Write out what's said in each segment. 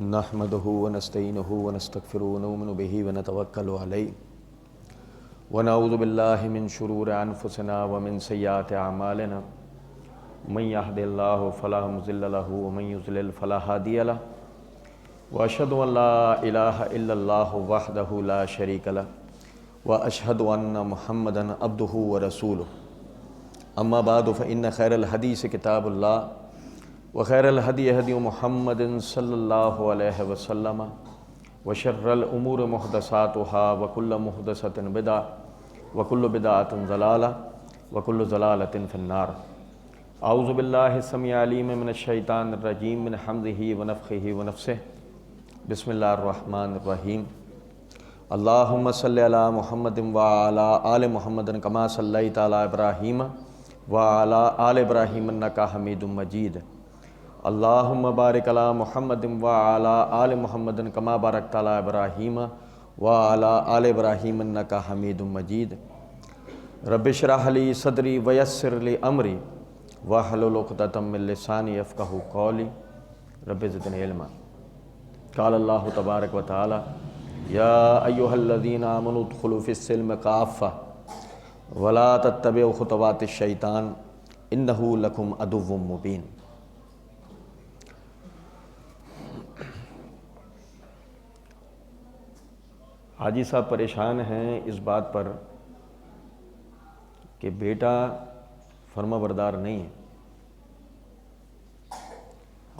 نحمده ونستعینه ونستغفره ونؤمن به ونتوکل علیہ ونعوذ باللہ من شرور انفسنا ومن سیئات اعمالنا من یهد اللہ فلا مضل له ومن یضلل فلا ہادی له واشهد ان لا الہ الا اللہ وحدہ لا شریک له واشهد ان محمدا عبدہ ورسولہ اما بعد فان خیر الحدیث کتاب اللہ وخیر الہدی ہدی محمد صلی اللہ علیہ وسلم وشر الامور محدثاتها وکل محدثۃ بدعۃ وکل بدعۃ ضلالہ وکل ضلالۃ فی النار۔ اعوذ باللہ السمیع العلیم من الشیطان الرجیم من حمزہ ونفخہ ونفثہ۔ بسم اللہ الرحمن الرحیم۔ اللہم صلی علی محمد وعلی آل محمد کما صلیت علی ابراہیم وعلی آل ابراہیم انک حمید مجید۔ اللہم بارک علی محمد وعلی آل محمد کما بارکت علی ابراہیم وعلی آل ابراہیم انک حمید مجید۔ رب اشرح لی صدری ویسر لی امری واحلل عقدۃ من لسانی یفقہوا قولی رب زدنی علما۔ قال اللہ تبارک و تعالی یا ایہا الذین آمنوا ادخلوا فی السلم کافۃ ولا تتبعوا خطوات الشیطان انہ لکم عدو مبین۔ حاجی صاحب پریشان ہیں اس بات پر کہ بیٹا فرما بردار نہیں ہے،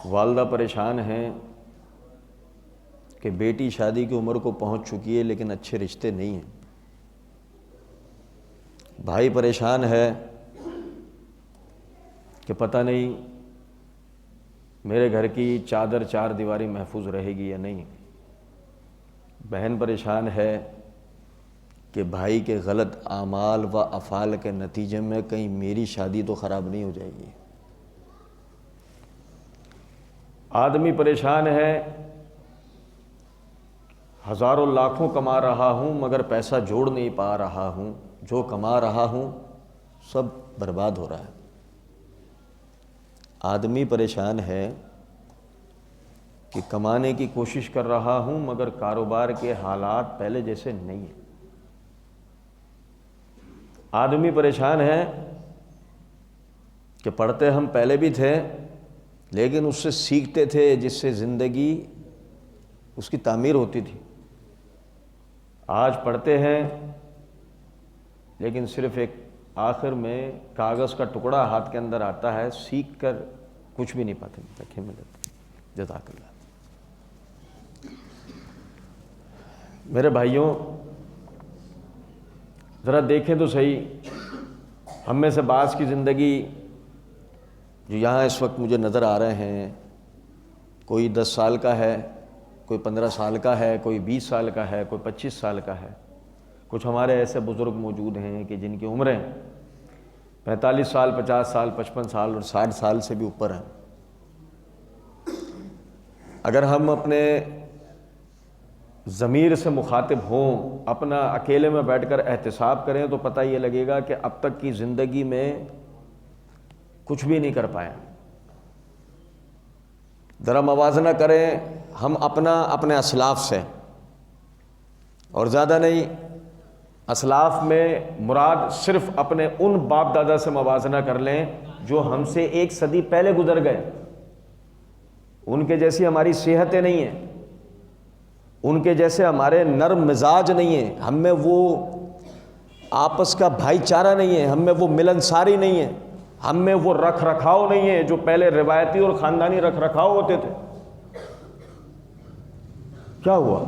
والدہ پریشان ہیں کہ بیٹی شادی کی عمر کو پہنچ چکی ہے لیکن اچھے رشتے نہیں ہیں، بھائی پریشان ہے کہ پتہ نہیں میرے گھر کی چادر چار دیواری محفوظ رہے گی یا نہیں، بہن پریشان ہے کہ بھائی کے غلط اعمال و افعال کے نتیجے میں کہیں میری شادی تو خراب نہیں ہو جائے گی، آدمی پریشان ہے ہزاروں لاکھوں کما رہا ہوں مگر پیسہ جوڑ نہیں پا رہا ہوں، جو کما رہا ہوں سب برباد ہو رہا ہے۔ آدمی پریشان ہے کہ کمانے کی کوشش کر رہا ہوں مگر کاروبار کے حالات پہلے جیسے نہیں ہیں۔ آدمی پریشان ہے کہ پڑھتے ہم پہلے بھی تھے لیکن اس سے سیکھتے تھے جس سے زندگی اس کی تعمیر ہوتی تھی، آج پڑھتے ہیں لیکن صرف ایک آخر میں کاغذ کا ٹکڑا ہاتھ کے اندر آتا ہے، سیکھ کر کچھ بھی نہیں پاتے۔ رکھیں میں جزاک اللہ۔ میرے بھائیوں ذرا دیکھیں تو صحیح، ہم میں سے بعض کی زندگی جو یہاں اس وقت مجھے نظر آ رہے ہیں، کوئی 10 سال کا ہے، کوئی 15 سال کا ہے، کوئی 20 سال کا ہے، کوئی 25 سال کا ہے، کچھ ہمارے ایسے بزرگ موجود ہیں کہ جن کی عمریں 45 سال، 50 سال، 55 سال اور 60 سال سے بھی اوپر ہیں۔ اگر ہم اپنے ضمیر سے مخاطب ہوں، اپنا اکیلے میں بیٹھ کر احتساب کریں تو پتہ یہ لگے گا کہ اب تک کی زندگی میں کچھ بھی نہیں کر پائے۔ ذرا موازنہ کریں ہم اپنے اسلاف سے، اور زیادہ نہیں، اسلاف میں مراد صرف اپنے ان باپ دادا سے موازنہ کر لیں جو ہم سے 1 صدی پہلے گزر گئے، ان کے جیسی ہماری صحتیں نہیں ہیں، ان کے جیسے ہمارے نرم مزاج نہیں ہیں، ہم میں وہ آپس کا بھائی چارہ نہیں ہے، ہم میں وہ ملنساری نہیں ہے، ہم میں وہ رکھ رکھاؤ نہیں ہے جو پہلے روایتی اور خاندانی رکھ رکھاؤ ہوتے تھے۔ کیا ہوا؟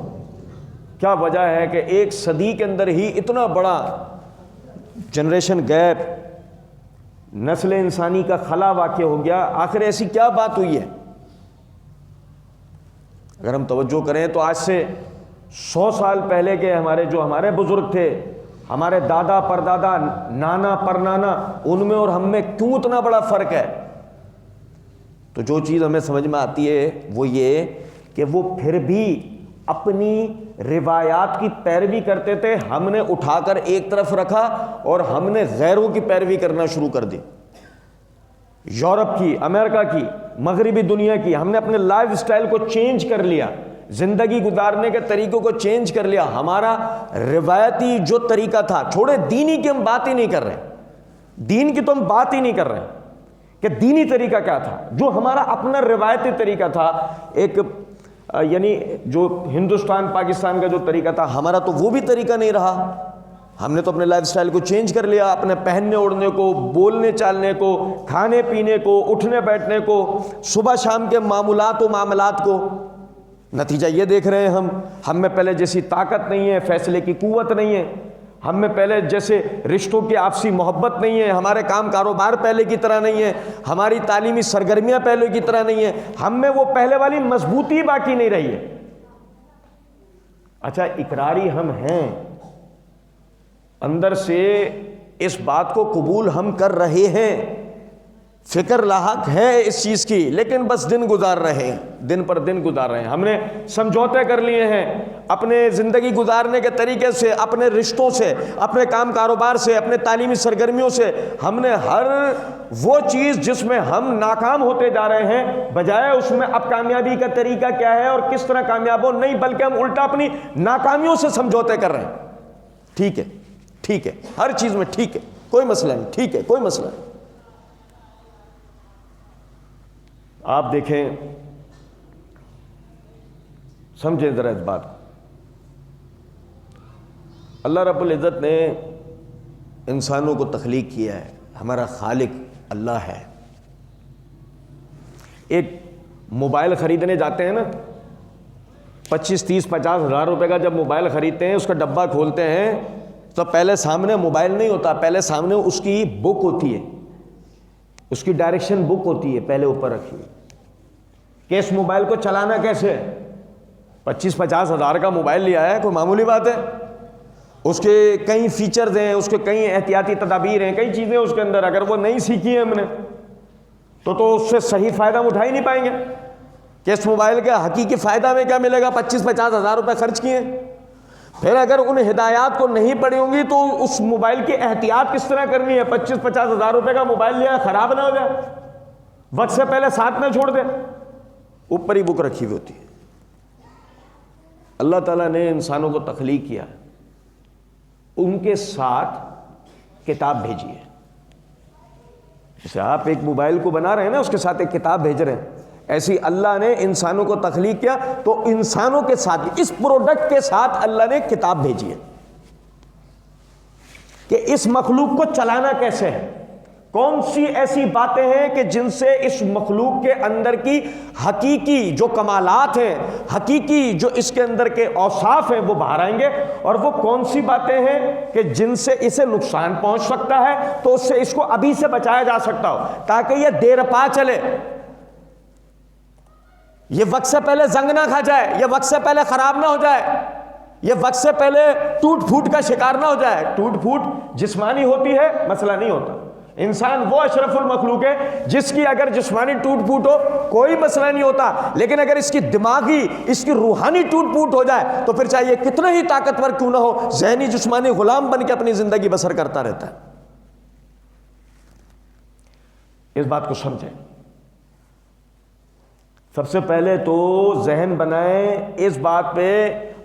کیا وجہ ہے کہ 1 صدی کے اندر ہی اتنا بڑا جنریشن گیپ، نسل انسانی کا خلا واقع ہو گیا؟ آخر ایسی کیا بات ہوئی ہے؟ اگر ہم توجہ کریں تو آج سے 100 سال پہلے کے ہمارے بزرگ تھے، ہمارے دادا پردادا، نانا پرنانا، ان میں اور ہم میں کیوں اتنا بڑا فرق ہے؟ تو جو چیز ہمیں سمجھ میں آتی ہے وہ یہ کہ وہ پھر بھی اپنی روایات کی پیروی کرتے تھے، ہم نے اٹھا کر ایک طرف رکھا اور ہم نے غیروں کی پیروی کرنا شروع کر دی، یورپ کی، امریکہ کی، مغربی دنیا کی، ہم نے اپنے لائف سٹائل کو چینج کر لیا، زندگی گزارنے کے طریقوں کو چینج کر لیا. ہمارا روایتی جو طریقہ تھا، چھوڑے دینی کی ہم بات ہی نہیں کر رہے، دین کی تو ہم بات ہی نہیں کر رہے کہ دینی طریقہ کیا تھا. جو ہمارا اپنا روایتی طریقہ تھا، ایک یعنی جو ہندوستان پاکستان کا جو طریقہ تھا ہمارا، تو وہ بھی طریقہ نہیں رہا. ہم نے تو اپنے لائف سٹائل کو چینج کر لیا، اپنے پہننے اوڑھنے کو، بولنے چالنے کو، کھانے پینے کو، اٹھنے بیٹھنے کو، صبح شام کے معمولات و معاملات کو. نتیجہ یہ دیکھ رہے ہیں ہم میں پہلے جیسی طاقت نہیں ہے، فیصلے کی قوت نہیں ہے، ہم میں پہلے جیسے رشتوں کی آپسی محبت نہیں ہے، ہمارے کام کاروبار پہلے کی طرح نہیں ہے، ہماری تعلیمی سرگرمیاں پہلے کی طرح نہیں ہیں، ہم میں وہ پہلے والی مضبوطی باقی نہیں رہی ہے. اچھا، اقراری ہم ہیں، اندر سے اس بات کو قبول ہم کر رہے ہیں، فکر لاحق ہے اس چیز کی، لیکن بس دن گزار رہے ہیں، دن پر دن گزار رہے ہیں. ہم نے سمجھوتے کر لیے ہیں اپنے زندگی گزارنے کے طریقے سے، اپنے رشتوں سے، اپنے کام کاروبار سے، اپنے تعلیمی سرگرمیوں سے. ہم نے ہر وہ چیز جس میں ہم ناکام ہوتے جا رہے ہیں، بجائے اس میں اب کامیابی کا طریقہ کیا ہے اور کس طرح کامیاب ہو، نہیں بلکہ ہم الٹا اپنی ناکامیوں سے سمجھوتے کر رہے ہیں. ٹھیک ہے، ٹھیک ہے، ہر چیز میں ٹھیک ہے، کوئی مسئلہ نہیں، ٹھیک ہے، کوئی مسئلہ نہیں. آپ دیکھیں، سمجھیں ذرا اس بات کو. اللہ رب العزت نے انسانوں کو تخلیق کیا ہے، ہمارا خالق اللہ ہے. ایک موبائل خریدنے جاتے ہیں نا، 25, 30, 50 ہزار روپے کا جب موبائل خریدتے ہیں، اس کا ڈبہ کھولتے ہیں تو پہلے سامنے موبائل نہیں ہوتا، پہلے سامنے اس کی بک ہوتی ہے، اس کی ڈائریکشن بک ہوتی ہے پہلے اوپر رکھی ہوئی کہ اس موبائل کو چلانا کیسے ہے. 25-50 ہزار کا موبائل لیا ہے، کوئی معمولی بات ہے؟ اس کے کئی فیچرز ہیں، اس کے کئی احتیاطی تدابیر ہیں، کئی چیزیں اس کے اندر. اگر وہ نہیں سیکھی ہیں ہم نے تو اس سے صحیح فائدہ ہم اٹھا ہی نہیں پائیں گے کہ اس موبائل کا حقیقی فائدہ ہمیں کیا ملے گا. 25-50 ہزار روپے خرچ کیے، پھر اگر ان ہدایات کو نہیں پڑھی ہوں گی تو اس موبائل کی احتیاط کس طرح کرنی ہے. 25-50 ہزار روپے کا موبائل لیا، خراب نہ ہو جائے، وقت سے پہلے ساتھ نہ چھوڑ دے. اوپر ہی بک رکھی ہوئی ہوتی ہے. اللہ تعالیٰ نے انسانوں کو تخلیق کیا، ان کے ساتھ کتاب بھیجی ہے. جیسے آپ ایک موبائل کو بنا رہے ہیں نا، اس کے ساتھ ایک کتاب بھیج رہے ہیں، ایسی اللہ نے انسانوں کو تخلیق کیا تو انسانوں کے ساتھ، اس پروڈکٹ کے ساتھ اللہ نے کتاب بھیجی ہے کہ اس مخلوق کو چلانا کیسے ہے. کون سی ایسی باتیں ہیں کہ جن سے اس مخلوق کے اندر کی حقیقی جو کمالات ہیں، حقیقی جو اس کے اندر کے اوصاف ہیں وہ باہر آئیں گے، اور وہ کون سی باتیں ہیں کہ جن سے اسے نقصان پہنچ سکتا ہے تو اس سے اس کو ابھی سے بچایا جا سکتا ہو تاکہ یہ دیر پا چلے، یہ وقت سے پہلے زنگ نہ کھا جائے، یہ وقت سے پہلے خراب نہ ہو جائے، یہ وقت سے پہلے ٹوٹ پھوٹ کا شکار نہ ہو جائے. ٹوٹ پھوٹ جسمانی ہوتی ہے، مسئلہ نہیں ہوتا. انسان وہ اشرف المخلوق ہے جس کی اگر جسمانی ٹوٹ پھوٹ ہو کوئی مسئلہ نہیں ہوتا، لیکن اگر اس کی دماغی، اس کی روحانی ٹوٹ پھوٹ ہو جائے تو پھر چاہیے کتنا ہی طاقتور کیوں نہ ہو، ذہنی جسمانی غلام بن کے اپنی زندگی بسر کرتا رہتا ہے. اس بات کو سمجھیں. سب سے پہلے تو ذہن بنائیں اس بات پہ،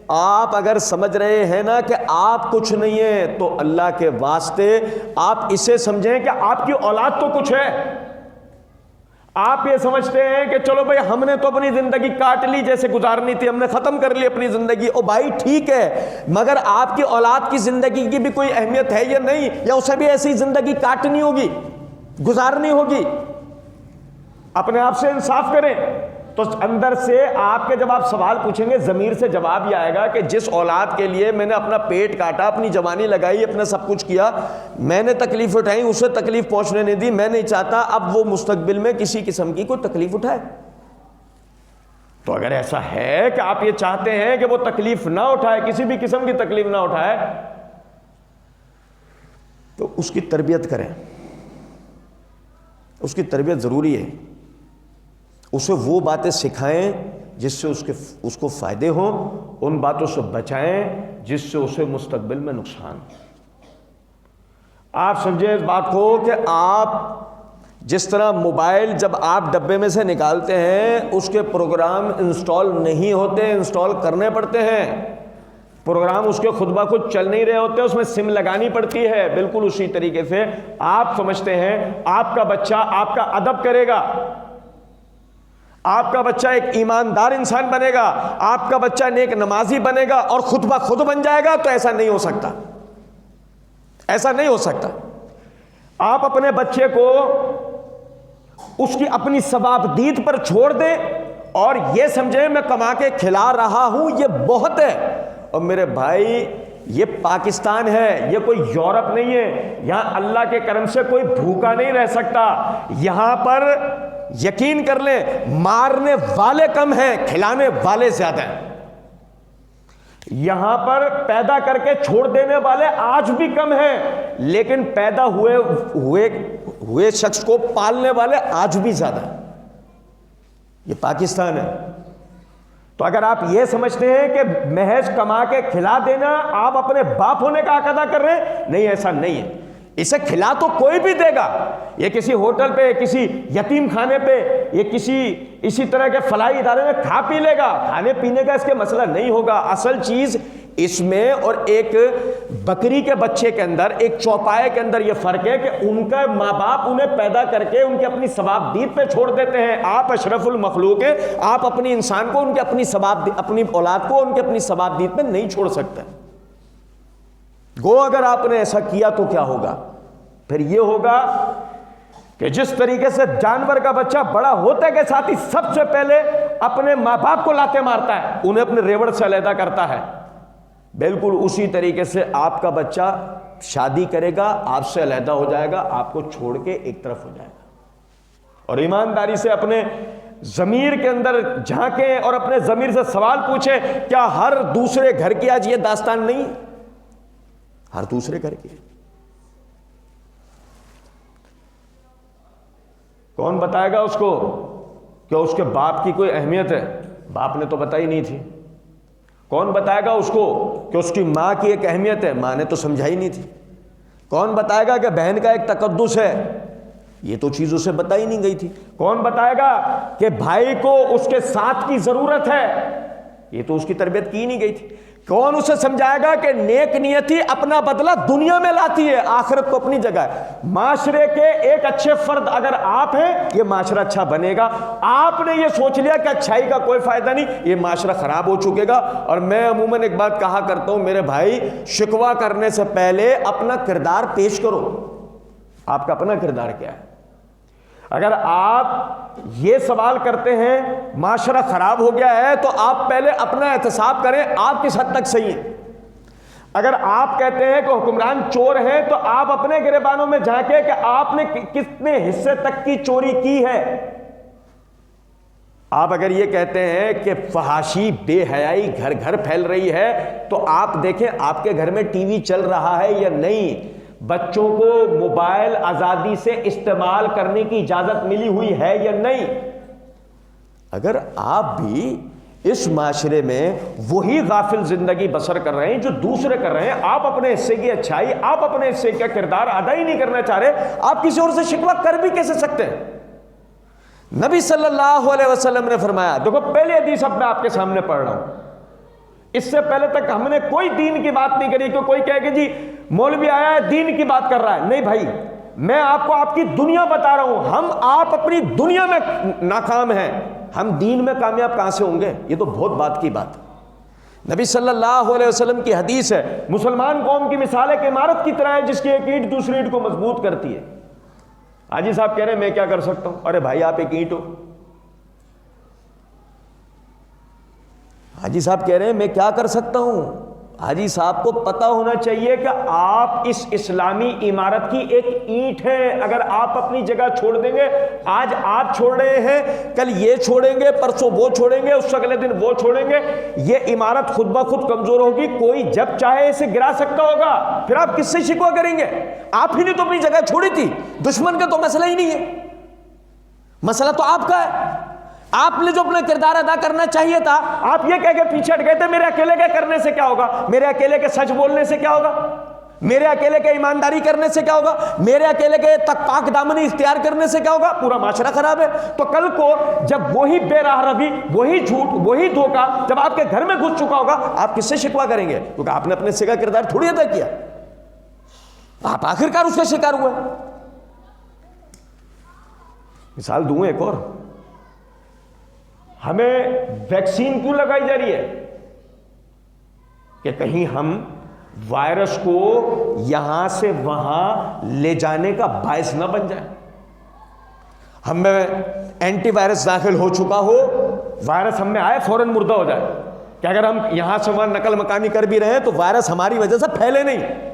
آپ اگر سمجھ رہے ہیں نا کہ آپ کچھ نہیں ہیں تو اللہ کے واسطے آپ اسے سمجھیں کہ آپ کی اولاد تو کچھ ہے. آپ یہ سمجھتے ہیں کہ چلو بھائی ہم نے تو اپنی زندگی کاٹ لی، جیسے گزارنی تھی ہم نے ختم کر لی اپنی زندگی. او بھائی ٹھیک ہے، مگر آپ کی اولاد کی زندگی کی بھی کوئی اہمیت ہے یا نہیں، یا اسے بھی ایسی زندگی کاٹنی ہوگی، گزارنی ہوگی. اپنے آپ سے انصاف کریں. تو اندر سے آپ کے جب آپ سوال پوچھیں گے، ضمیر سے جواب یہ آئے گا کہ جس اولاد کے لیے میں نے اپنا پیٹ کاٹا، اپنی جوانی لگائی، اپنا سب کچھ کیا، میں نے تکلیف اٹھائی، اسے تکلیف پہنچنے نہیں دی، میں نہیں چاہتا اب وہ مستقبل میں کسی قسم کی کوئی تکلیف اٹھائے. تو اگر ایسا ہے کہ آپ یہ چاہتے ہیں کہ وہ تکلیف نہ اٹھائے، کسی بھی قسم کی تکلیف نہ اٹھائے، تو اس کی تربیت کریں. اس کی تربیت ضروری ہے. اسے وہ باتیں سکھائیں جس سے اس کو فائدے ہوں، ان باتوں سے بچائیں جس سے اسے مستقبل میں نقصان. آپ سمجھیں اس بات کو کہ آپ جس طرح موبائل جب آپ ڈبے میں سے نکالتے ہیں اس کے پروگرام انسٹال نہیں ہوتے، انسٹال کرنے پڑتے ہیں، پروگرام اس کے خود بخود چل نہیں رہے ہوتے، اس میں سم لگانی پڑتی ہے، بالکل اسی طریقے سے آپ سمجھتے ہیں آپ کا بچہ آپ کا ادب کرے گا، آپ کا بچہ ایک ایماندار انسان بنے گا، آپ کا بچہ نیک نمازی بنے گا اور خود بخود بن جائے گا، تو ایسا نہیں ہو سکتا، ایسا نہیں ہو سکتا۔ آپ اپنے بچے کو اس کی اپنی ثوابدید پر چھوڑ دیں اور یہ سمجھیں میں کما کے کھلا رہا ہوں، یہ بہت ہے۔ اور میرے بھائی یہ پاکستان ہے، یہ کوئی یورپ نہیں ہے، یہاں اللہ کے کرم سے کوئی بھوکا نہیں رہ سکتا، یہاں پر یقین کر لیں مارنے والے کم ہیں، کھلانے والے زیادہ ہیں، یہاں پر پیدا کر کے چھوڑ دینے والے آج بھی کم ہیں، لیکن پیدا ہوئے شخص کو پالنے والے آج بھی زیادہ ہیں۔ یہ پاکستان ہے۔ تو اگر آپ یہ سمجھتے ہیں کہ محض کما کے کھلا دینا آپ اپنے باپ ہونے کا حق ادا کر رہے ہیں، نہیں، ایسا نہیں ہے۔ اسے کھلا تو کوئی بھی دے گا، یہ کسی ہوٹل پہ، کسی یتیم خانے پہ، یہ اسی طرح کے فلاحی ادارے میں کھا پی لے گا، کھانے پینے کا اس کے مسئلہ نہیں ہوگا۔ اصل چیز اس میں اور ایک بکری کے بچے کے اندر، ایک چوپائے کے اندر یہ فرق ہے کہ ان کا ماں باپ انہیں پیدا کر کے ان کی اپنی ثوابدید پہ چھوڑ دیتے ہیں۔ آپ اشرف المخلوق ہیں، آپ اپنی انسان کو ان کے اپنی اولاد کو ان کے اپنی ثوابدید پہ نہیں چھوڑ سکتے۔ گو اگر آپ نے ایسا کیا تو کیا ہوگا؟ پھر یہ ہوگا کہ جس طریقے سے جانور کا بچہ بڑا ہوتے کے ساتھ ہی سب سے پہلے اپنے ماں باپ کو لاتے مارتا ہے، انہیں اپنے ریوڑ سے علیحدہ کرتا ہے، بالکل اسی طریقے سے آپ کا بچہ شادی کرے گا، آپ سے علیحدہ ہو جائے گا، آپ کو چھوڑ کے ایک طرف ہو جائے گا۔ اور ایمانداری سے اپنے ضمیر کے اندر جھانکیں اور اپنے ضمیر سے سوال پوچھیں، کیا ہر دوسرے گھر کی آج یہ داستان نہیں؟ ہر دوسرے گھر کی۔ کون بتائے گا اس کو کہ اس کے باپ کی کوئی اہمیت ہے؟ باپ نے تو بتائی نہیں تھی۔ کون بتائے گا اس کو کہ اس کی ماں کی ایک اہمیت ہے؟ ماں نے تو سمجھائی نہیں تھی۔ کون بتائے گا کہ بہن کا ایک تقدس ہے؟ یہ تو چیز اسے بتائی نہیں گئی تھی۔ کون بتائے گا کہ بھائی کو اس کے ساتھ کی ضرورت ہے؟ یہ تو اس کی تربیت کی نہیں گئی تھی۔ کون اسے سمجھائے گا کہ نیک نیتی اپنا بدلہ دنیا میں لاتی ہے، آخرت کو اپنی جگہ ہے۔ معاشرے کے ایک اچھے فرد اگر آپ ہیں، یہ معاشرہ اچھا بنے گا۔ آپ نے یہ سوچ لیا کہ اچھائی کا کوئی فائدہ نہیں، یہ معاشرہ خراب ہو چکے گا۔ اور میں عموماً ایک بات کہا کرتا ہوں، میرے بھائی، شکوہ کرنے سے پہلے اپنا کردار پیش کرو۔ آپ کا اپنا کردار کیا ہے؟ اگر آپ یہ سوال کرتے ہیں معاشرہ خراب ہو گیا ہے، تو آپ پہلے اپنا احتساب کریں، آپ کس حد تک صحیح ہیں۔ اگر آپ کہتے ہیں کہ حکمران چور ہیں، تو آپ اپنے گریبانوں میں جھانکیں کہ آپ نے کتنے حصے تک کی چوری کی ہے۔ آپ اگر یہ کہتے ہیں کہ فحاشی، بے حیائی گھر گھر پھیل رہی ہے، تو آپ دیکھیں آپ کے گھر میں ٹی وی چل رہا ہے یا نہیں، بچوں کو موبائل آزادی سے استعمال کرنے کی اجازت ملی ہوئی ہے یا نہیں۔ اگر آپ بھی اس معاشرے میں وہی غافل زندگی بسر کر رہے ہیں جو دوسرے کر رہے ہیں، آپ اپنے حصے کی اچھائی، آپ اپنے حصے کا کردار ادا ہی نہیں کرنا چاہ رہے، آپ کسی اور سے شکوہ کر بھی کیسے سکتے ہیں؟ نبی صلی اللہ علیہ وسلم نے فرمایا، دیکھو پہلی حدیث اب میں آپ کے سامنے پڑھ رہا ہوں، اس سے پہلے تک ہم نے کوئی دین کی بات نہیں کری کہ کوئی کہے کہ جی مولوی آیا ہے دین کی بات کر رہا ہے۔ نہیں بھائی، میں آپ کو آپ کی دنیا بتا رہا ہوں، آپ اپنی دنیا میں ناکام ہیں، ہم دین میں کامیاب کہاں سے ہوں گے؟ یہ تو بہت بات کی بات ہے۔ نبی صلی اللہ علیہ وسلم کی حدیث ہے، مسلمان قوم کی مثال ایک عمارت کی طرح ہے جس کی ایک اینٹ دوسری اینٹ کو مضبوط کرتی ہے۔ حاجی صاحب کہہ رہے ہیں میں کیا کر سکتا ہوں؟ ارے بھائی آپ ایک اینٹ ہو۔ حاجی صاحب کہہ رہے ہیں میں کیا کر سکتا ہوں؟ حاجی صاحب کو پتہ ہونا چاہیے کہ آپ اس اسلامی عمارت کی ایک اینٹ ہیں۔ اگر آپ اپنی جگہ چھوڑ دیں گے، آج آپ چھوڑ رہے ہیں، کل یہ چھوڑیں گے، پرسوں وہ چھوڑیں گے، اس اگلے دن وہ چھوڑیں گے، یہ عمارت خود بخود کمزور ہوگی، کوئی جب چاہے اسے گرا سکتا ہوگا، پھر آپ کس سے شکوہ کریں گے؟ آپ ہی نے تو اپنی جگہ چھوڑی تھی، دشمن کا تو مسئلہ ہی نہیں ہے، مسئلہ تو آپ کا ہے۔ آپ نے جو اپنا کردار ادا کرنا چاہیے تھا، آپ یہ کہہ کے پیچھے ہٹ گئے تھے میرے اکیلے کے کرنے سے کیا ہوگا، میرے اکیلے کے سچ بولنے سے کیا ہوگا۔ میرے اکیلے کے ایمانداری کرنے سے کیا ہوگا؟ میرے اکیلے کے تک پاک دامنی اختیار کرنے سے کیا ہوگا؟ پورا معاشرہ خراب ہے۔ تو کل کو جب وہی بے راہ روی، وہی جھوٹ، وہی دھوکہ جب آپ کے گھر میں گھس چکا ہوگا، آپ کس سے شکوہ کریں گے؟ کیونکہ آپ نے اپنے سے کا کردار تھوڑی ادا کیا، آپ آخرکار اس کا شکار ہوئے۔ مثال دوں ایک اور، ہمیں ویکسین کیوں لگائی جا رہی ہے؟ کہ کہیں ہم وائرس کو یہاں سے وہاں لے جانے کا باعث نہ بن جائے۔ ہم میں اینٹی وائرس داخل ہو چکا ہو، وائرس ہم میں آئے فوراً مردہ ہو جائے، کہ اگر ہم یہاں سے وہاں نقل مکانی کر بھی رہے ہیں تو وائرس ہماری وجہ سے پھیلے نہیں۔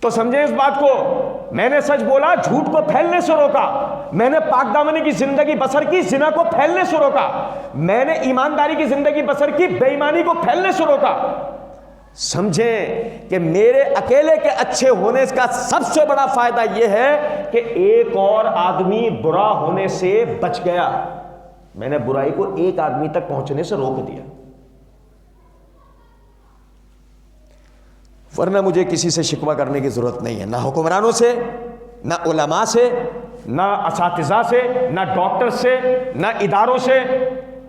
تو سمجھیں اس بات کو، میں نے سچ بولا، جھوٹ کو پھیلنے سے روکا، میں نے پاک دامنی کی زندگی بسر کی، زنا کو پھیلنے سے روکا، میں نے ایمانداری کی زندگی بسر کی، بے ایمانی کو پھیلنے سے روکا۔ سمجھیں کہ میرے اکیلے کے اچھے ہونے کا سب سے بڑا فائدہ یہ ہے کہ ایک اور آدمی برا ہونے سے بچ گیا، میں نے برائی کو ایک آدمی تک پہنچنے سے روک دیا، ورنہ مجھے کسی سے شکوہ کرنے کی ضرورت نہیں ہے، نہ حکمرانوں سے، نہ علماء سے، نہ اساتذہ سے، نہ ڈاکٹر سے، نہ اداروں سے،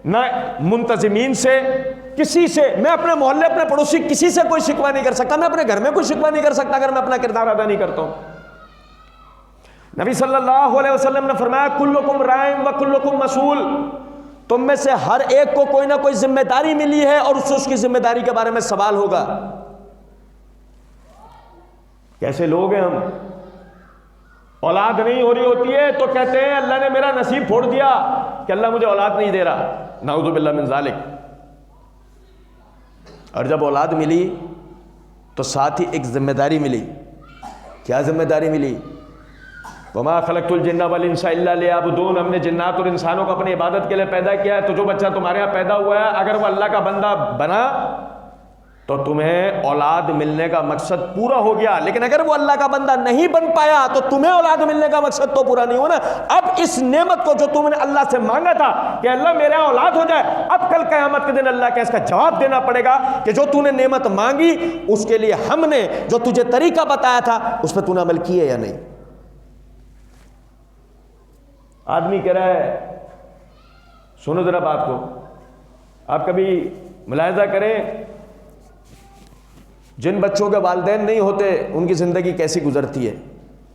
نہ منتظمین سے، کسی سے۔ میں اپنے محلے، اپنے پڑوسی، کسی سے کوئی شکوہ نہیں کر سکتا، میں اپنے گھر میں کوئی شکوہ نہیں کر سکتا اگر میں اپنا کردار ادا نہیں کرتا ہوں۔ نبی صلی اللہ علیہ وسلم نے فرمایا کلکم رائع و کلکم مسئول، تم میں سے ہر ایک کو کوئی نہ کوئی ذمہ داری ملی ہے اور اس کی ذمہ داری کے بارے میں سوال ہوگا۔ کیسے لوگ ہیں ہم؟ اولاد نہیں ہو رہی ہوتی ہے تو کہتے ہیں اللہ نے میرا نصیب پھوڑ دیا کہ اللہ مجھے اولاد نہیں دے رہا، نعوذ باللہ من ذالک۔ اور جب اولاد ملی تو ساتھ ہی ایک ذمہ داری ملی۔ کیا ذمہ داری ملی؟ وما خلقت الجن والانس الا لیعبدون، ہم نے جنات اور انسانوں کو اپنی عبادت کے لیے پیدا کیا ہے، تو جو بچہ تمہارے یہاں پیدا ہوا ہے اگر وہ اللہ کا بندہ بنا تو تمہیں اولاد ملنے کا مقصد پورا ہو گیا، لیکن اگر وہ اللہ کا بندہ نہیں بن پایا تو تمہیں اولاد ملنے کا مقصد تو پورا نہیں ہونا۔ اب اس نعمت کو جو تم نے اللہ سے مانگا تھا کہ اللہ میرے یہاں اولاد ہو جائے، اب کل قیامت کے دن اللہ کا اس کا جواب دینا پڑے گا کہ جو تو نے نعمت مانگی اس کے لیے ہم نے جو تجھے طریقہ بتایا تھا اس پہ تو نے عمل کیے یا نہیں۔ آدمی کہہ رہا ہے، سنو ذرا بات کو، آپ کبھی ملاحظہ کریں جن بچوں کے والدین نہیں ہوتے ان کی زندگی کیسی گزرتی ہے۔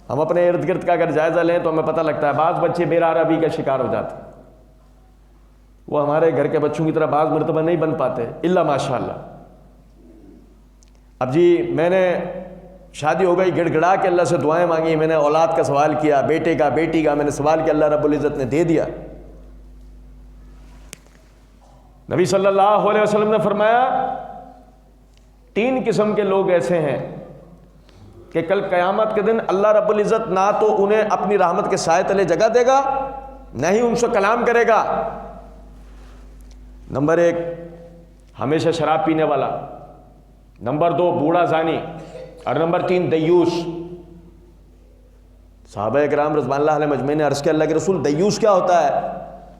ہم اپنے ارد گرد کا اگر جائزہ لیں تو ہمیں پتہ لگتا ہے بعض بچے بے راہ روی کا شکار ہو جاتے ہیں، وہ ہمارے گھر کے بچوں کی طرح بعض مرتبہ نہیں بن پاتے الا ماشاء اللہ۔ اب جی میں نے شادی ہو گئی، گڑ گڑا کے اللہ سے دعائیں مانگی، میں نے اولاد کا سوال کیا، بیٹے کا بیٹی کا میں نے سوال کیا، اللہ رب العزت نے دے دیا۔ نبی صلی اللہ علیہ وسلم نے فرمایا 3 قسم کے لوگ ایسے ہیں کہ کل قیامت کے دن اللہ رب العزت نہ تو انہیں اپنی رحمت کے سائے تلے جگہ دے گا، نہ ہی ان سے کلام کرے گا۔ نمبر 1 ہمیشہ شراب پینے والا، نمبر 2 بوڑھا زانی، اور نمبر 3 دیوس۔ صحابہ کرام رضوان اللہ علیہ مجمعین نے عرض کیا اللہ کے رسول دیوس کیا ہوتا ہے؟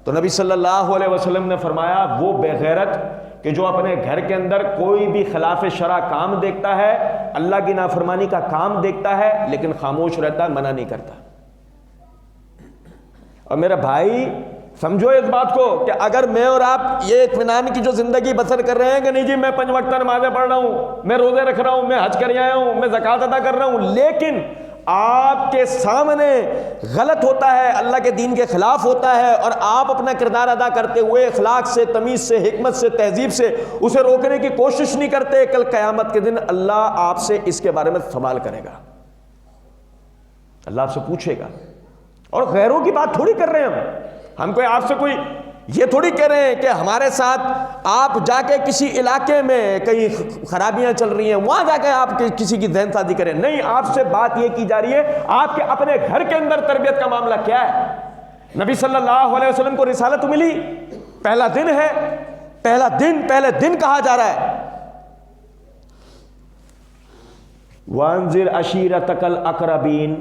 تو نبی صلی اللہ علیہ وسلم نے فرمایا وہ بے غیرت کہ جو اپنے گھر کے اندر کوئی بھی خلاف شرع کام دیکھتا ہے، اللہ کی نافرمانی کا کام دیکھتا ہے لیکن خاموش رہتا ہے، منع نہیں کرتا۔ اور میرے بھائی سمجھو اس بات کو کہ اگر میں اور آپ یہ اطمینان کی جو زندگی بسر کر رہے ہیں کہ نہیں جی میں 5 وقت نمازیں پڑھ رہا ہوں، میں روزے رکھ رہا ہوں، میں حج کر آیا ہوں، میں زکوٰۃ ادا کر رہا ہوں، لیکن آپ کے سامنے غلط ہوتا ہے، اللہ کے دین کے خلاف ہوتا ہے، اور آپ اپنا کردار ادا کرتے ہوئے اخلاق سے، تمیز سے، حکمت سے، تہذیب سے اسے روکنے کی کوشش نہیں کرتے، کل قیامت کے دن اللہ آپ سے اس کے بارے میں سوال کرے گا، اللہ آپ سے پوچھے گا۔ اور غیروں کی بات تھوڑی کر رہے ہیں ہم کوئی آپ سے کوئی یہ تھوڑی کہہ رہے ہیں کہ ہمارے ساتھ آپ جا کے کسی علاقے میں کہیں خرابیاں چل رہی ہیں وہاں جا کے آپ کسی کی ذہن سازی کریں، نہیں، آپ سے بات یہ کی جا رہی ہے آپ کے اپنے گھر کے اندر تربیت کا معاملہ کیا ہے۔ نبی صلی اللہ علیہ وسلم کو رسالت ملی، پہلا دن ہے، پہلے دن کہا جا رہا ہے وانذر عشیرتک الاقربین،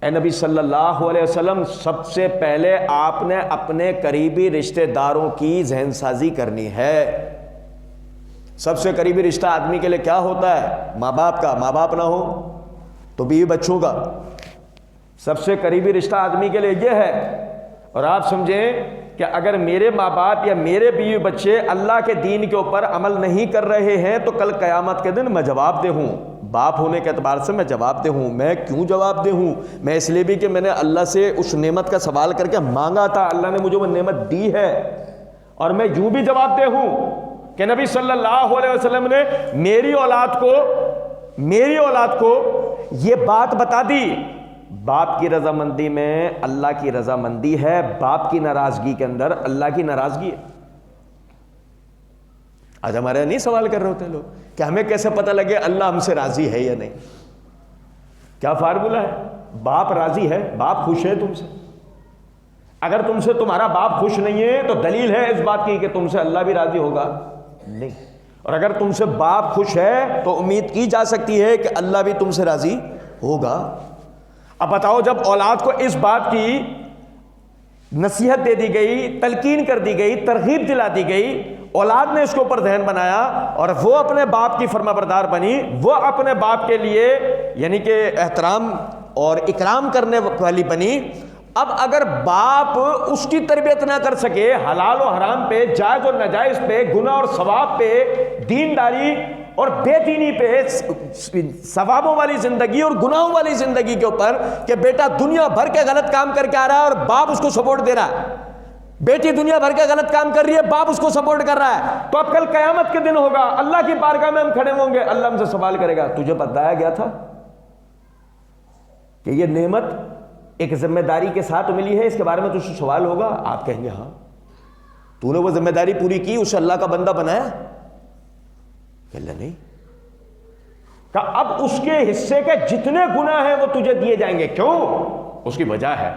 اے نبی صلی اللہ علیہ وسلم سب سے پہلے آپ نے اپنے قریبی رشتہ داروں کی ذہن سازی کرنی ہے۔ سب سے قریبی رشتہ آدمی کے لیے کیا ہوتا ہے؟ ماں باپ کا. ماں باپ نہ ہو تو بیوی بچوں کا. سب سے قریبی رشتہ آدمی کے لیے یہ ہے. اور آپ سمجھیں کہ اگر میرے ماں باپ یا میرے بیوی بچے اللہ کے دین کے اوپر عمل نہیں کر رہے ہیں تو کل قیامت کے دن میں جواب دہ ہوں. باپ ہونے کے اعتبار سے میں جواب دہ ہوں. میں کیوں جواب دہ ہوں؟ میں اس لیے بھی کہ میں نے اللہ سے اس نعمت کا سوال کر کے مانگا تھا, اللہ نے مجھے وہ نعمت دی ہے. اور میں یوں بھی جواب دہ ہوں کہ نبی صلی اللہ علیہ وسلم نے میری اولاد کو یہ بات بتا دی. باپ کی رضامندی میں اللہ کی رضامندی ہے, باپ کی ناراضگی کے اندر اللہ کی ناراضگی ہے. آج ہمارے نہیں سوال کر رہے ہوتے لوگ کہ ہمیں کیسے پتہ لگے اللہ ہم سے راضی ہے یا نہیں. کیا فارمولہ ہے؟ باپ راضی ہے, باپ خوش ہے تم سے. اگر تم سے تمہارا باپ خوش نہیں ہے تو دلیل ہے اس بات کی کہ تم سے اللہ بھی راضی ہوگا نہیں. اور اگر تم سے باپ خوش ہے تو امید کی جا سکتی ہے کہ اللہ بھی تم سے راضی ہوگا. اب بتاؤ, جب اولاد کو اس بات کی نصیحت دے دی گئی, تلقین کر دی گئی, ترغیب دلا دی گئی, اولاد نے اس کے اوپر ذہن بنایا اور وہ اپنے باپ کی فرما بردار بنی, وہ اپنے باپ کے لیے یعنی کہ احترام اور اکرام کرنے والی بنی. اب اگر باپ اس کی تربیت نہ کر سکے حلال و حرام پہ, جائز اور ناجائز پہ, گناہ اور ثواب پہ, دینداری اور بے دینی پہ, ثوابوں والی زندگی اور گناہوں والی زندگی کے اوپر, کہ بیٹا دنیا بھر کے غلط کام کر کے آ رہا ہے اور باپ اس کو سپورٹ دے رہا ہے, بیٹی دنیا بھر کے غلط کام کر رہی ہے, باپ اس کو سپورٹ کر رہا ہے, تو اب کل قیامت کے دن ہوگا, اللہ کی بارگاہ میں ہم کھڑے ہوں گے, اللہ ہم سے سوال کرے گا تجھے بتایا گیا تھا کہ یہ نعمت ایک ذمہ داری کے ساتھ ملی ہے, اس کے بارے میں تجھ سے سوال ہوگا. آپ کہیں گے ہاں, تو نے وہ ذمہ داری پوری کی, اسے اللہ کا بندہ بنایا؟ کہ اللہ نہیں. کہ اب اس کے حصے کے جتنے گناہ ہیں وہ تجھے دیے جائیں گے. کیوں؟ اس کی وجہ ہے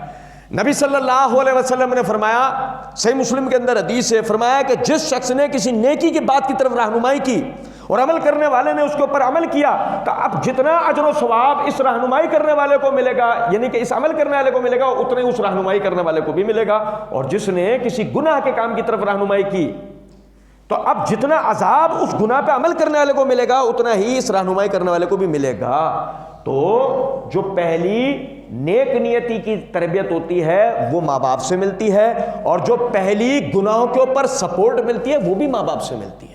نبی صلی اللہ علیہ وسلم نے فرمایا, صحیح مسلم کے اندر حدیث ہے, فرمایا کہ جس شخص نے کسی نیکی کی بات کی طرف رہنمائی کی اور عمل کرنے والے نے اس کے اوپر عمل کیا, تو اب جتنا اجر و ثواب اس رہنمائی کرنے والے کو ملے گا, یعنی کہ اس عمل کرنے والے کو ملے گا, اتنے اس رہنمائی کرنے والے کو بھی ملے گا. اور جس نے کسی گناہ کے کام کی طرف رہنمائی کی تو اب جتنا عذاب اس گناہ پہ عمل کرنے والے کو ملے گا اتنا ہی اس رہنمائی کرنے والے کو بھی ملے گا. تو جو پہلی نیک نیتی کی تربیت ہوتی ہے وہ ماں باپ سے ملتی ہے, اور جو پہلی گناہوں کے اوپر سپورٹ ملتی ہے وہ بھی ماں باپ سے ملتی ہے.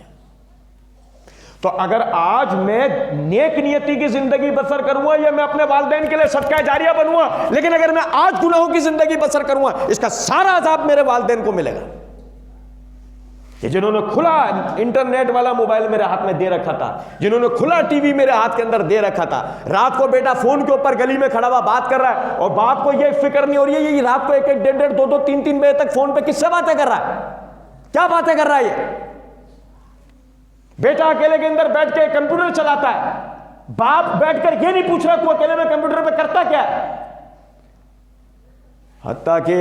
تو اگر آج میں نیک نیتی کی زندگی بسر کروں گا یا میں اپنے والدین کے لیے صدقہ جاریہ بنوں گا, لیکن اگر میں آج گناہوں کی زندگی بسر کروں گا, اس کا سارا عذاب میرے والدین کو ملے گا. کہ جنہوں نے کھلا انٹرنیٹ والا موبائل میرے ہاتھ میں دے رکھا تھا, جنہوں نے کھلا ٹی وی میرے ہاتھ کے اندر دے رکھا تھا, رات کو بیٹا فون کے اوپر گلی میں کھڑا ہوا بات کر رہا ہے اور باپ کو یہ فکر نہیں ہو رہی ہے یہ رات کو 1-1, 1.5, 2-2, 3-3 بجے تک فون پہ کس سے باتیں کر رہا ہے, کیا باتیں کر رہا ہے یہ. بیٹا اکیلے کے اندر بیٹھ کے کمپیوٹر چلاتا ہے, باپ بیٹھ کر یہ نہیں پوچھ رہا تو اکیلے میں کمپیوٹر پہ کرتا کیا ہے. حتیٰ کہ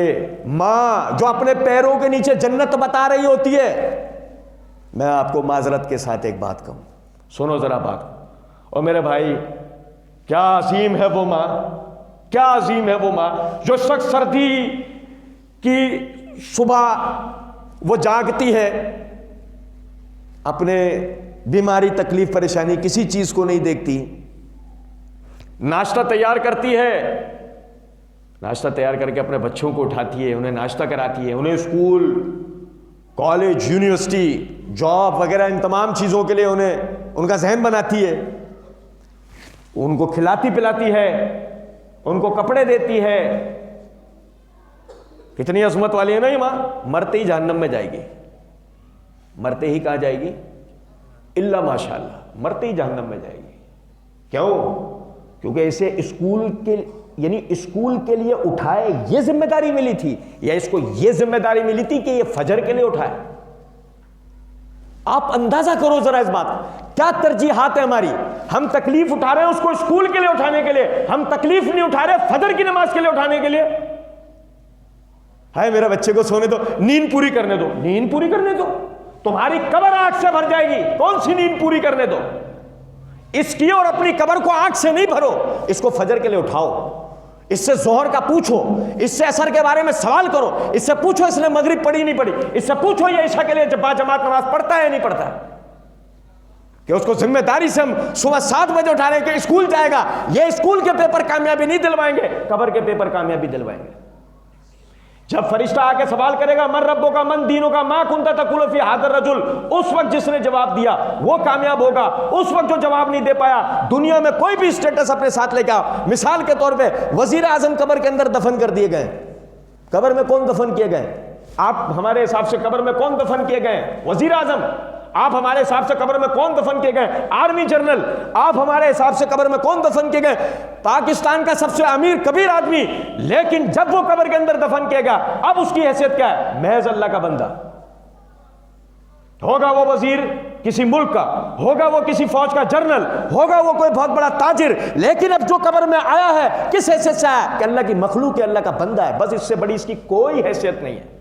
ماں جو اپنے پیروں کے نیچے جنت بتا رہی ہوتی ہے. میں آپ کو معذرت کے ساتھ ایک بات کہوں, سنو ذرا بات. اور میرے بھائی, کیا عظیم ہے وہ ماں, کیا عظیم ہے وہ ماں جو شخص سردی کی صبح وہ جاگتی ہے, اپنے بیماری تکلیف پریشانی کسی چیز کو نہیں دیکھتی, ناشتہ تیار کرتی ہے, ناشتہ تیار کر کے اپنے بچوں کو اٹھاتی ہے, انہیں ناشتہ کراتی ہے, انہیں اسکول, کالج, یونیورسٹی, جاب وغیرہ ان تمام چیزوں کے لیے انہیں ان کا ذہن بناتی ہے, ان کو کھلاتی پلاتی ہے, ان کو کپڑے دیتی ہے. کتنی عظمت والی ہے نا یہ ماں. مرتے ہی جہنم میں جائے گی, مرتے ہی کہاں جائے گی؟ الا ماشاء اللہ, مرتے ہی جہنم میں جائے گی. کیوں؟ کیونکہ اسے اسکول کے لیے اٹھائے یہ ذمہ داری ملی تھی, یا اس کو یہ ذمہ داری ملی تھی کہ یہ فجر کے لیے اٹھائے. آپ اندازہ کرو ذرا اس بات, کیا ترجیحات ہیں ہماری. ہم تکلیف اٹھا رہے ہیں اس کو اسکول کے لیے اٹھانے کے لیے, ہم تکلیف نہیں اٹھا رہے فجر کی نماز کے لیے اٹھانے کے لیے. ہے میرے بچے کو سونے دو, نیند پوری کرنے دو, نیند پوری کرنے دو, تمہاری قبر آنکھ سے بھر جائے گی. کون سی نیند پوری کرنے دو؟ اس کی اور اپنی قبر کو آنکھ سے نہیں بھرو, اس کو فجر کے لیے اٹھاؤ, اس سے ظہر کا پوچھو, اس سے عصر کے بارے میں سوال کرو, اس سے پوچھو اس نے مغرب پڑھی نہیں پڑھی, اس سے پوچھو یہ عشاء کے لیے با جماعت نماز پڑھتا ہے یا نہیں پڑھتا ہے. کہ اس کو ذمہ داری سے ہم صبح 7 بجے اٹھا رہے ہیں کہ اسکول جائے گا. یہ اسکول کے پیپر کامیابی نہیں دلوائیں گے, قبر کے پیپر کامیابی دلوائیں گے. جب فرشتہ آ کے سوال کرے گا من ربو کا من دینوں کا ما کنتا تقول فی ھذا الرجل, اس وقت جس نے جواب دیا وہ کامیاب ہوگا. اس وقت جو جواب نہیں دے پایا, دنیا میں کوئی بھی اسٹیٹس اپنے ساتھ لے کے آؤ. مثال کے طور پہ وزیر اعظم قبر کے اندر دفن کر دیے گئے. قبر میں کون دفن کیے گئے؟ آپ ہمارے حساب سے قبر میں کون دفن کیے گئے؟ وزیر اعظم. آپ ہمارے حساب سے قبر میں کون دفن کیے گئے؟ Army general. آپ ہمارے حساب سے قبر میں کون دفن کیے گئے؟ پاکستان کا سب سے امیر کبیر آدمی. لیکن جب وہ قبر کے اندر دفن کیے گا, اب اس کی حیثیت کیا ہے؟ محض اللہ کا بندہ. ہوگا وہ وزیر کسی ملک کا, ہوگا وہ کسی فوج کا جنرل, ہوگا وہ کوئی بہت بڑا تاجر, لیکن اب جو قبر میں آیا ہے کس حیثیت سے آیا؟ کہ اللہ کی مخلوق ہے, اللہ کا بندہ ہے. بس اس سے بڑی اس کی کوئی حیثیت نہیں ہے.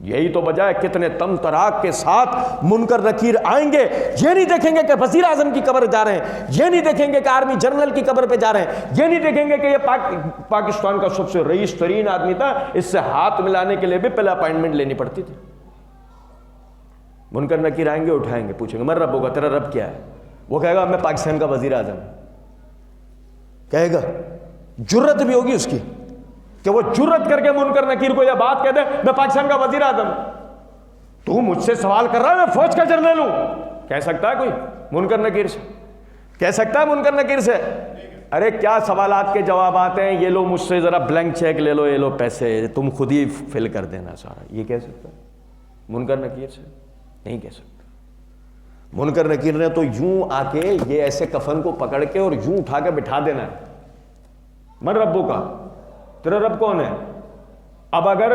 یہی تو وجہ ہے کتنے تم تراک کے ساتھ منکر نکیر آئیں گے. یہ نہیں دیکھیں گے کہ وزیر اعظم کی قبر جا رہے ہیں, یہ نہیں دیکھیں گے کہ آرمی جنرل کی قبر پہ جا رہے ہیں, یہ نہیں دیکھیں گے کہ یہ پاکستان کا سب سے رئیس ترین آدمی تھا, اس سے ہاتھ ملانے کے لیے بھی پہلے اپائنٹمنٹ لینی پڑتی تھی. منکر نکیر آئیں گے, اٹھائیں گے, پوچھیں گے من رب ہوگا, تیرا رب کیا ہے؟ وہ کہے گا میں پاکستان کا وزیر اعظم. کہے گا, جرت بھی ہوگی اس کی کہ وہ جرت کر کے منکر نکیر کو یہ بات کہہ دے میں پاکستان کا وزیر اعظم. تو مجھ سے سوال کر رہا ہے, میں فوج کا جنرل ہوں. کہہ سکتا ہے کوئی منکر نکیر سے؟ کہہ سکتا ہے منکر نکیر سے؟ ارے کیا سوالات کے جوابات ہیں, یہ لو مجھ سے ذرا بلینک چیک لے لو, یہ لو پیسے, تم خود ہی فل کر دینا سارا. یہ کہہ سکتا ہے منکر نکیر سے؟ نہیں کہہ سکتا. منکر نکیر نے تو یوں آ کے یہ ایسے کفن کو پکڑ کے اور یوں اٹھا کے بٹھا دینا ہے. من ربو کا, تیرا رب کون ہے؟ اب اگر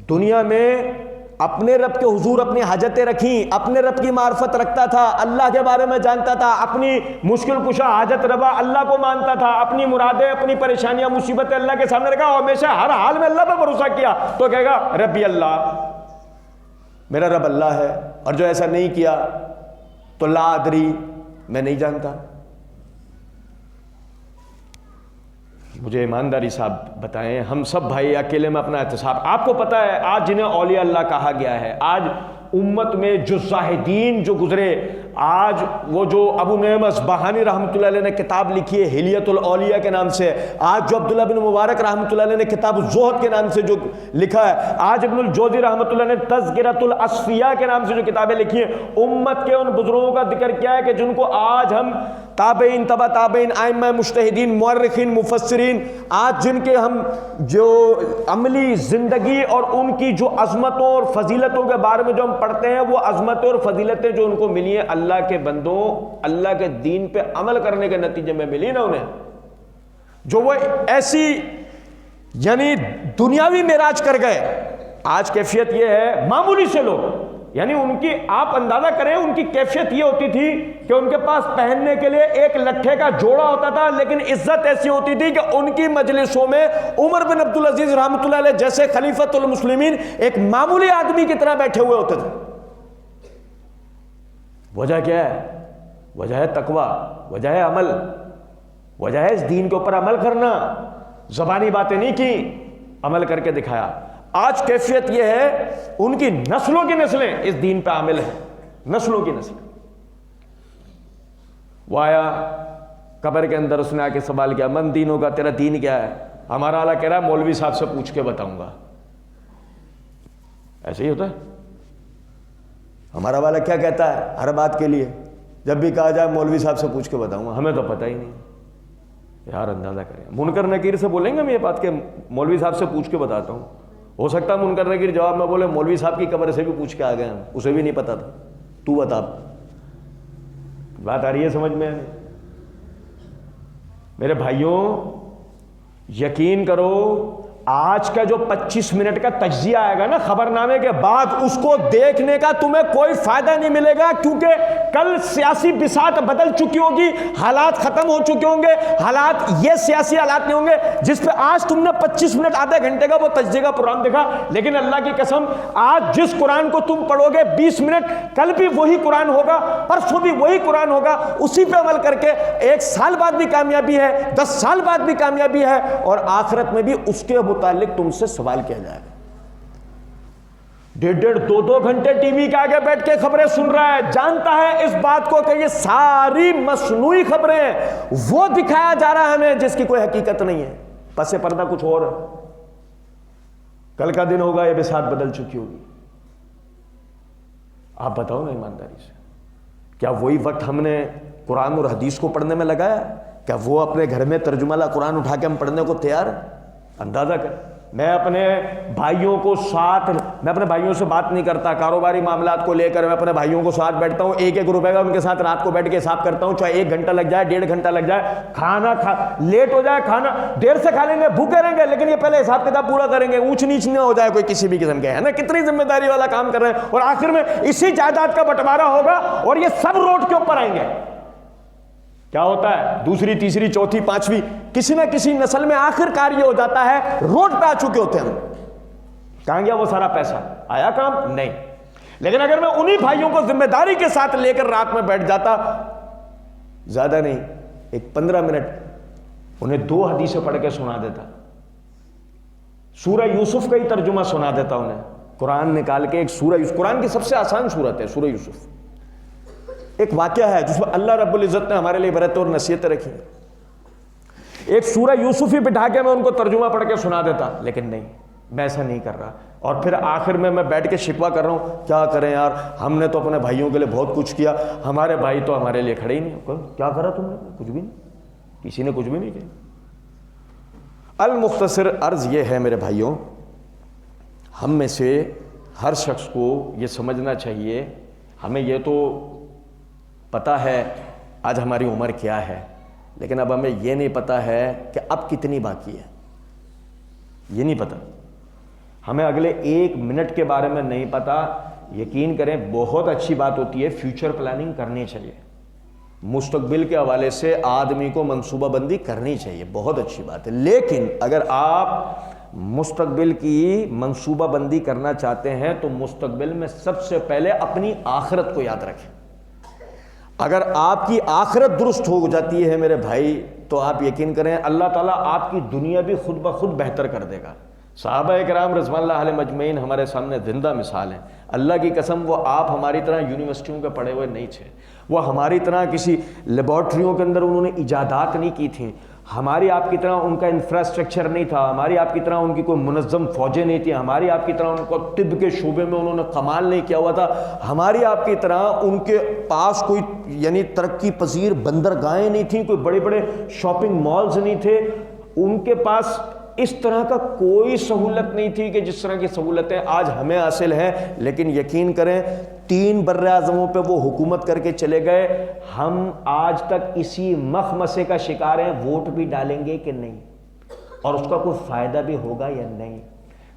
دنیا میں اپنے رب کے حضور اپنی حاجتیں رکھیں, اپنے رب کی معرفت رکھتا تھا, اللہ کے بارے میں جانتا تھا, اپنی مشکل کشا حاجت روا اللہ کو مانتا تھا, اپنی مرادیں اپنی پریشانیاں مصیبتیں اللہ کے سامنے رکھا اور ہمیشہ ہر حال میں اللہ پہ بھروسہ کیا, تو کہے گا ربی اللہ, میرا رب اللہ ہے. اور جو ایسا نہیں کیا تو لا ادری, میں نہیں جانتا. مجھے ایمانداری صاحب بتائیں, ہم سب بھائی اکیلے میں اپنا احتساب, آپ کو پتا ہے آج جنہیں اولیاء اللہ کہا گیا ہے, آج امت میں جو زاہدین جو گزرے, آج وہ جو ابو نعیم اصبہانی رحمۃ اللہ علیہ نے کتاب لکھی ہے ہلیۃ الاولیاء کے نام سے, آج جو عبداللہ بن مبارک رحمۃ اللہ علیہ نے کتاب الزہد کے نام سے جو لکھا ہے, آج ابن الجوزی رحمۃ اللہ نے تذکرۃ الاصفیاء کے نام سے جو کتابیں لکھی ہیں, امت کے ان بزرگوں کا ذکر کیا ہے کہ جن کو آج ہم تابعین, تبع تابعین, ائمہ مجتہدین, مورخین, مفسرین, آج جن کے ہم جو عملی زندگی اور ان کی جو عظمتوں اور فضیلتوں کے بارے میں جو ہم پڑھتے ہیں, وہ عظمتیں اور فضیلتیں جو ان کو ملی ہیں اللہ کے بندوں, اللہ کے دین پہ عمل کرنے کے نتیجے میں ملی نا انہیں, جو وہ ایسی یعنی دنیاوی معراج کر گئے. آج کیفیت یہ ہے معمولی سے لوگ, یعنی ان کی آپ اندازہ کریں ان کی کیفیت یہ ہوتی تھی کہ ان کے پاس پہننے کے لیے ایک لٹھے کا جوڑا ہوتا تھا, لیکن عزت ایسی ہوتی تھی کہ ان کی مجلسوں میں عمر بن عبدالعزیز رحمۃ اللہ علیہ جیسے خلیفۃ المسلمین ایک معمولی آدمی کی طرح بیٹھے ہوئے ہوتے تھے. وجہ کیا ہے؟ وجہ ہے تقوی, وجہ ہے عمل, وجہ ہے اس دین کے اوپر عمل کرنا. زبانی باتیں نہیں کی, عمل کر کے دکھایا. آج کیفیت یہ ہے ان کی نسلوں کی نسلیں اس دین پہ عامل ہیں, نسلوں کی نسلیں. وہ آیا قبر کے اندر, اس نے آ کے سوال کیا من دینوں کا, تیرا دین کیا ہے؟ ہمارا اعلیٰ کہہ رہا ہے مولوی صاحب سے پوچھ کے بتاؤں گا. ایسے ہی ہوتا ہے. ہمارا والا کیا کہتا ہے ہر بات کے لیے, جب بھی کہا جائے مولوی صاحب سے پوچھ کے بتاؤں گا, ہمیں تو پتہ ہی نہیں. یار اندازہ کریں, منکر نکیر سے بولیں گے ہم یہ بات کہ مولوی صاحب سے پوچھ کے بتاتا ہوں, ہو سکتا ہے منکر نکیر جواب میں بولے مولوی صاحب کی قبر سے بھی پوچھ کے آ گئے ہم, اسے بھی نہیں پتا تھا, تو بتا. بات آ رہی ہے سمجھ میں؟ میرے بھائیوں یقین کرو, آج کا جو 25 منٹ کا تجزیہ آئے گا نا خبر نامے کے بعد, اس کو دیکھنے کا تمہیں کوئی فائدہ نہیں ملے گا, کیونکہ کل سیاسی بساط بدل چکی ہوگی, حالات ختم ہو چکے ہوں گے, حالات یہ سیاسی حالات نہیں ہوں گے جس پہ آج تم نے 25 منٹ آدھے گھنٹے کا وہ تجزیے کا پروگرام دیکھا. لیکن اللہ کی قسم آج جس قرآن کو تم پڑھو گے 20 منٹ, کل بھی وہی قرآن ہوگا, پرسوں بھی وہی قرآن ہوگا, اسی پہ عمل کر کے 1 سال بعد بھی کامیابی ہے, 10 سال بعد بھی کامیابی ہے, اور آخرت میں بھی اس کے متعلق تم سے سوال کیا جائے گا. 1.5 2 گھنٹے ٹی وی کے آگے بیٹھ کے خبریں سن رہا ہے، جانتا ہے اس بات کو کہ یہ ساری مصنوعی خبریں ہیں، وہ دکھایا جا رہا ہے ہمیں جس کی کوئی حقیقت نہیں ہے، پس پردہ کچھ اور ہے۔ کل کا دن ہوگا، یہ بساط بدل چکی ہوگی۔ آپ بتاؤ نا ایمانداری سے، کیا وہی وقت ہم نے قرآن اور حدیث کو پڑھنے میں لگایا؟ کیا وہ اپنے گھر میں ترجمہ لا قرآن اٹھا کے ہم پڑھنے کو تیار ہیں؟ اندازہ کر۔ میں اپنے بھائیوں سے بات نہیں کرتا کاروباری معاملات کو لے کر، میں اپنے بھائیوں کو ساتھ بیٹھتا ہوں، 1 روپے کا ان کے ساتھ رات کو بیٹھ کے حساب کرتا ہوں، چاہے 1 گھنٹہ لگ جائے، 1.5 گھنٹہ لگ جائے، کھانا لیٹ ہو جائے، کھانا دیر سے کھا لیں گے، بھوکے رہیں گے، لیکن یہ پہلے حساب کتاب پورا کریں گے، اونچ نیچ نہ ہو جائے کوئی کسی بھی قسم کے، ہے نا؟ کتنی ذمہ داری والا کام کر رہے ہیں، اور آخر میں اسی جائیداد کا بٹوارا ہوگا اور یہ سب روڈ کے اوپر آئیں گے۔ کیا ہوتا ہے؟ دوسری تیسری چوتھی پانچویں کسی نہ کسی نسل میں آخر کار یہ ہو جاتا ہے، روڈ پہ آ چکے ہوتے ہیں ہم۔ کہاں گیا وہ سارا پیسہ؟ آیا کام؟ نہیں۔ لیکن اگر میں انہی بھائیوں کو ذمہ داری کے ساتھ لے کر رات میں بیٹھ جاتا، زیادہ نہیں، ایک 15 منٹ انہیں 2 حدیثیں پڑھ کے سنا دیتا، سورہ یوسف کا ہی ترجمہ سنا دیتا انہیں، قرآن نکال کے ایک سورہ یوسف، قرآن کی سب سے آسان سورت ہے سورہ یوسف، ایک واقعہ ہے جس میں اللہ رب العزت نے ہمارے لیے برکتیں اور نصیحتیں رکھی ہیں، ایک سورہ یوسف ہی بٹھا کے میں ان کو ترجمہ پڑھ کے سنا دیتا، لیکن نہیں، میں ایسا نہیں کر رہا۔ اور پھر آخر میں بیٹھ کے شکوہ کر رہا ہوں، کیا کریں یار، ہم نے تو اپنے بھائیوں کے لیے بہت کچھ کیا، ہمارے بھائی تو ہمارے لیے کھڑے ہی نہیں۔ کیا کرا تم نے؟ کچھ بھی نہیں، کسی نے کچھ بھی نہیں کیا۔ المختصر عرض یہ ہے میرے بھائیوں، ہم میں سے ہر شخص کو یہ سمجھنا چاہیے، ہمیں یہ تو پتہ ہے آج ہماری عمر کیا ہے، لیکن اب ہمیں یہ نہیں پتہ ہے کہ اب کتنی باقی ہے، یہ نہیں پتہ، ہمیں اگلے 1 منٹ کے بارے میں نہیں پتہ۔ یقین کریں بہت اچھی بات ہوتی ہے، فیوچر پلاننگ کرنی چاہیے، مستقبل کے حوالے سے آدمی کو منصوبہ بندی کرنی چاہیے، بہت اچھی بات ہے، لیکن اگر آپ مستقبل کی منصوبہ بندی کرنا چاہتے ہیں تو مستقبل میں سب سے پہلے اپنی آخرت کو یاد رکھیں۔ اگر آپ کی آخرت درست ہو جاتی ہے میرے بھائی، تو آپ یقین کریں اللہ تعالیٰ آپ کی دنیا بھی خود بخود بہتر کر دے گا۔ صحابہ کرام رضوان اللہ علیہ مجمعین ہمارے سامنے زندہ مثال ہیں، اللہ کی قسم وہ آپ ہماری طرح یونیورسٹیوں کے پڑھے ہوئے نہیں تھے، وہ ہماری طرح کسی لیبارٹریوں کے اندر انہوں نے ایجادات نہیں کی تھیں، ہماری آپ کی طرح ان کا انفراسٹرکچر نہیں تھا، ہماری آپ کی طرح ان کی کوئی منظم فوجیں نہیں تھیں، ہماری آپ کی طرح ان کو طب کے شعبے میں انہوں نے کمال نہیں کیا ہوا تھا، ہماری آپ کی طرح ان کے پاس کوئی یعنی ترقی پذیر بندرگاہیں نہیں تھیں، کوئی بڑے بڑے شاپنگ مالز نہیں تھے، ان کے پاس اس طرح کا کوئی سہولت نہیں تھی کہ جس طرح کی سہولتیں آج ہمیں حاصل ہیں، لیکن یقین کریں 3 براعظموں پہ وہ حکومت کر کے چلے گئے، ہم آج تک اسی مخمسے کا شکار ہیں، ووٹ بھی ڈالیں گے کہ نہیں، اور اس کا کوئی فائدہ بھی ہوگا یا نہیں،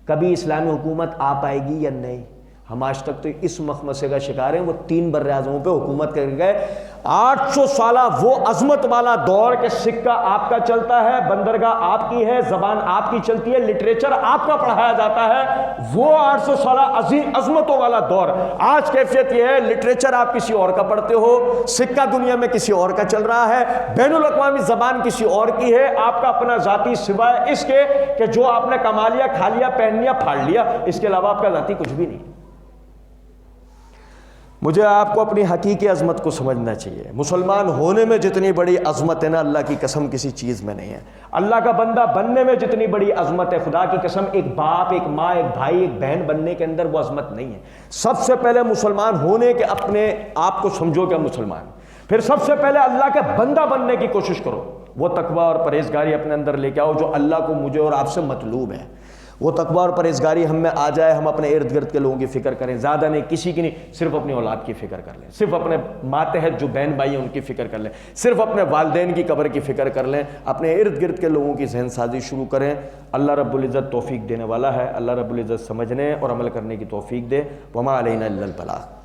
کبھی اسلامی حکومت آ پائے گی یا نہیں، ہم آج تک تو اس مخمسے کا شکار ہیں۔ وہ 3 براعظموں پہ حکومت کر گئے، 800 سالہ وہ عظمت والا دور کہ سکہ آپ کا چلتا ہے، بندرگاہ آپ کی ہے، زبان آپ کی چلتی ہے، لٹریچر آپ کا پڑھایا جاتا ہے، وہ 800 سالہ عظیم عظمتوں والا دور۔ آج کیفیت یہ ہے لٹریچر آپ کسی اور کا پڑھتے ہو، سکہ دنیا میں کسی اور کا چل رہا ہے، بین الاقوامی زبان کسی اور کی ہے، آپ کا اپنا ذاتی سوائے اس کے کہ جو آپ نے کما لیا، کھا لیا، پہن لیا، پھاڑ لیا، اس کے علاوہ آپ کا ذاتی کچھ بھی نہیں۔ مجھے آپ کو اپنی حقیقی عظمت کو سمجھنا چاہیے، مسلمان ہونے میں جتنی بڑی عظمت ہے نا، اللہ کی قسم کسی چیز میں نہیں ہے، اللہ کا بندہ بننے میں جتنی بڑی عظمت ہے، خدا کی قسم ایک باپ، ایک ماں، ایک بھائی، ایک بہن بننے کے اندر وہ عظمت نہیں ہے۔ سب سے پہلے مسلمان ہونے کے اپنے آپ کو سمجھو کہ مسلمان، پھر سب سے پہلے اللہ کے بندہ بننے کی کوشش کرو، وہ تقویٰ اور پرہیزگاری اپنے اندر لے کے آؤ جو اللہ کو مجھے اور آپ سے مطلوب ہے، وہ تقویٰ اور پرہیزگاری ہم میں آ جائے، ہم اپنے ارد گرد کے لوگوں کی فکر کریں، زیادہ نہیں، کسی کی نہیں، صرف اپنی اولاد کی فکر کر لیں، صرف اپنے ماتحت جو بہن بھائی ہیں ان کی فکر کر لیں، صرف اپنے والدین کی قبر کی فکر کر لیں، اپنے ارد گرد کے لوگوں کی ذہن سازی شروع کریں۔ اللہ رب العزت توفیق دینے والا ہے، اللہ رب العزت سمجھنے اور عمل کرنے کی توفیق دے۔ وما علینا الا البلاغ۔